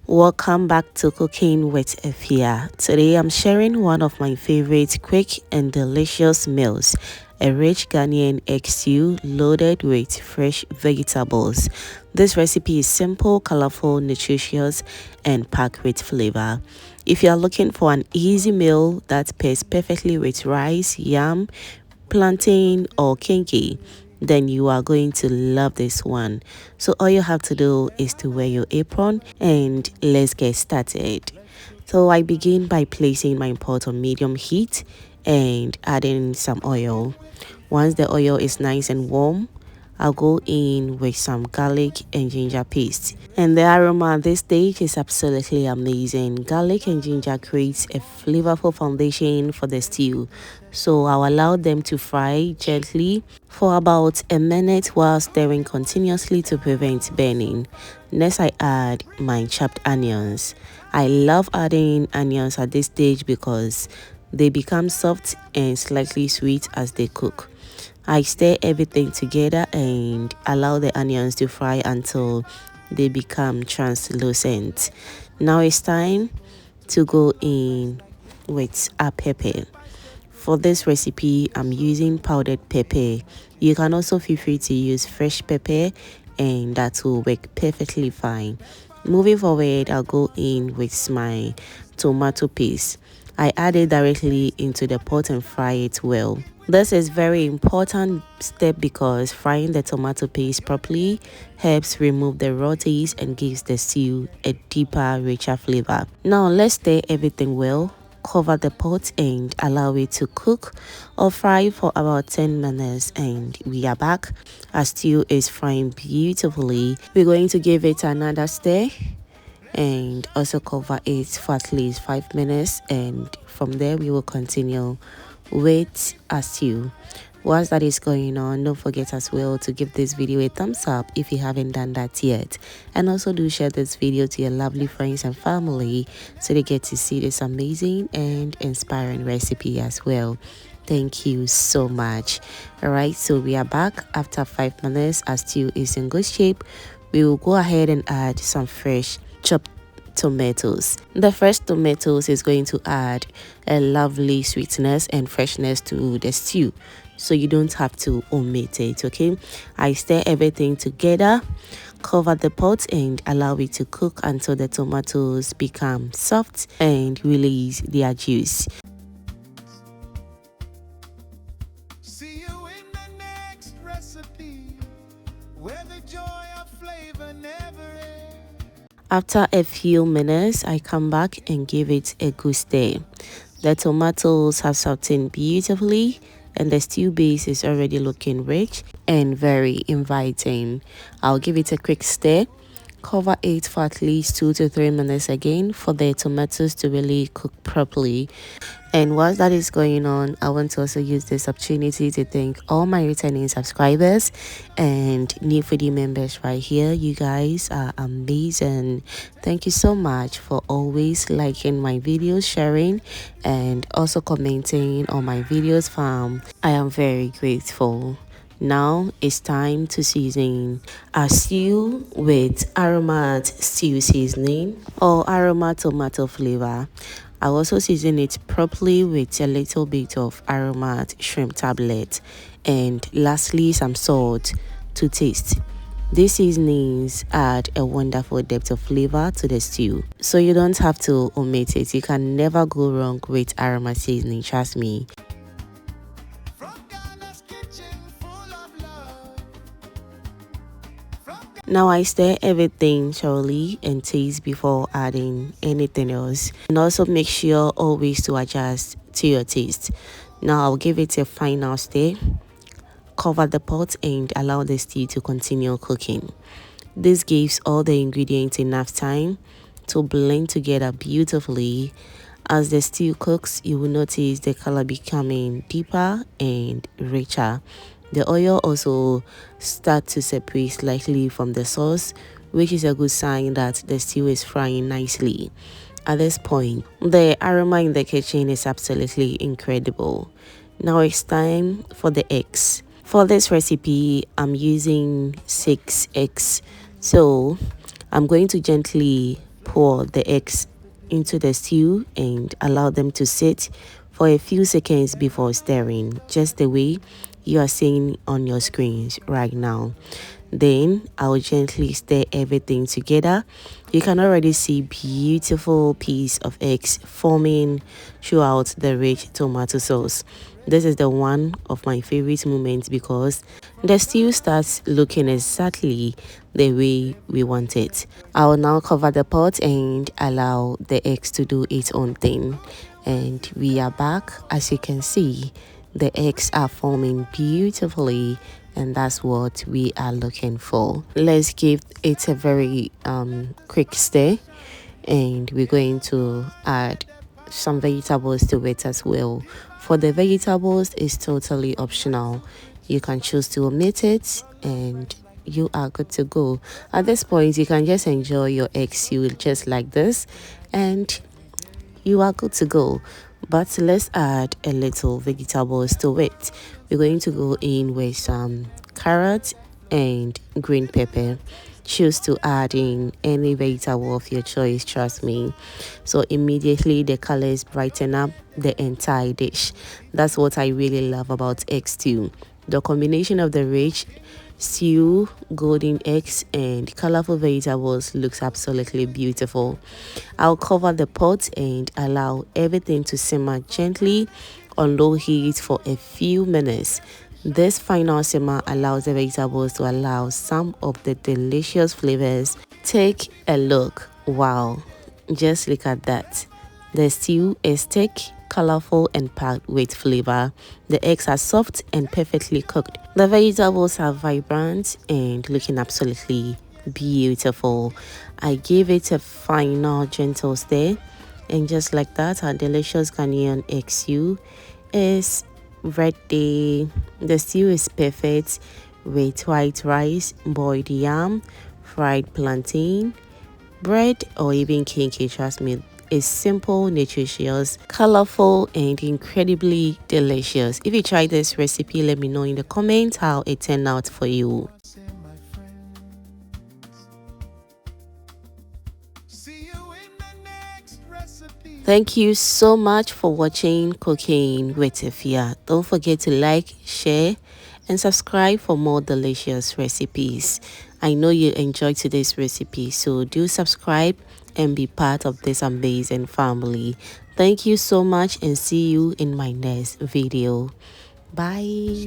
Welcome back to Cooking with Efya. Today I'm sharing one of my favorite quick and delicious meals, a rich Ghanaian egg stew loaded with fresh vegetables. This recipe is simple, colorful, nutritious, and packed with flavor. If you are looking for an easy meal that pairs perfectly with rice, yam, plantain, or kenkey, then you are going to love this one. So all you have to do is to wear your apron and let's get started. So I begin by placing my pot on medium heat and adding some oil. Once the oil is nice and warm, I'll go in with some garlic and ginger paste. And the aroma at this stage is absolutely amazing. Garlic and ginger creates a flavorful foundation for the stew. So I'll allow them to fry gently for about a minute while stirring continuously to prevent burning. Next, I add my chopped onions. I love adding onions at this stage because they become soft and slightly sweet as they cook. I stir everything together and allow the onions to fry until they become translucent. Now it's time to go in with a pepper. For this recipe, I'm using powdered pepper. You can also feel free to use fresh pepper and that will work perfectly fine. Moving forward, I'll go in with my tomato paste. I add it directly into the pot and fry it well. This is very important step because frying the tomato paste properly helps remove the raw taste and gives the stew a deeper, richer flavor. Now let's stir everything well. Cover the pot and allow it to cook or fry for about 10 minutes and we are back. Our stew is frying beautifully. We're going to give it another stir and also cover it for at least 5 minutes, and from there we will continue with our stew. Whilst that is going on, don't forget as well to give this video a thumbs up if you haven't done that yet, and also do share this video to your lovely friends and family so they get to see this amazing and inspiring recipe as well. Thank you so much. Alright, so we are back after 5 minutes. Our stew is in good shape. We will go ahead and add some fresh chopped tomatoes. The fresh tomatoes is going to add a lovely sweetness and freshness to the stew, so you don't have to omit it. Okay, I stir everything together, cover the pot and allow it to cook until the tomatoes become soft and release their juice. See you in the next recipe where the joy of flavor never ends. After a few minutes, I come back and give it a good stir. The tomatoes have softened beautifully and the stew base is already looking rich and very inviting. I'll give it a quick stir. Cover it for at least 2 to 3 minutes again for the tomatoes to really cook properly. And whilst that is going on, I want to also use this opportunity to thank all my returning subscribers and new foodie members right here. You guys are amazing. Thank you so much for always liking my videos, sharing, and also commenting on my videos, fam. I am very grateful. Now it's time to season our stew with Aromate stew seasoning or Aromate tomato flavor. I'll also season it properly with a little bit of Aromate shrimp tablet and lastly some salt to taste. These seasonings add a wonderful depth of flavor to the stew, so you don't have to omit it. You can never go wrong with Aromate seasoning, trust me. Now I stir everything thoroughly and taste before adding anything else, and also make sure always to adjust to your taste. Now I'll give it a final stir, cover the pot and allow the stew to continue cooking. This gives all the ingredients enough time to blend together beautifully. As the stew cooks, you will notice the color becoming deeper and richer. The oil also starts to separate slightly from the sauce, which is a good sign that the stew is frying nicely. At this point, the aroma in the kitchen is absolutely incredible. Now it's time for the eggs. For this recipe, I'm using 6 eggs. So I'm going to gently pour the eggs into the stew and allow them to sit for a few seconds before stirring, just the way you are seeing on your screens right now. Then I'll gently stir everything together. You can already see beautiful piece of eggs forming throughout the rich tomato sauce. This is the one of my favorite moments because the stew starts looking exactly the way we want it. I will now cover the pot and allow the eggs to do its own thing. And we are back. As you can see, the eggs are forming beautifully, and that's what we are looking for. Let's give it a very quick stir, and we're going to add some vegetables to it as well. For the vegetables, it's totally optional. You can choose to omit it and you are good to go. At this point, you can just enjoy your egg stew just like this, and you are good to go. But let's add a little vegetables to it. We're going to go in with some carrots and green pepper. Choose to add in any vegetable of your choice, trust me. So immediately the colors brighten up the entire dish. That's what I really love about egg stew. The combination of the rich stew, golden eggs, and colorful vegetables looks absolutely beautiful. I'll cover the pot and allow everything to simmer gently on low heat for a few minutes. This final simmer allows the vegetables to allow some of the delicious flavors. Take a look. Wow, just look at that. The stew is thick, colorful, and packed with flavor. The eggs are soft and perfectly cooked. The vegetables are vibrant and looking absolutely beautiful. I gave it a final gentle stir, and just like that, our delicious Ghanaian egg stew is ready. The stew is perfect with white rice, boiled yam, fried plantain, bread, or even kenkey. Trust me, it's simple, nutritious, colorful, and incredibly delicious. If you try this recipe, let me know in the comments how it turned out for you. Thank you so much for watching Cooking with Efya. Don't forget to like, share, and subscribe for more delicious recipes. I know you enjoyed today's recipe, so do subscribe and be part of this amazing family. Thank you so much and see you in my next video. Bye.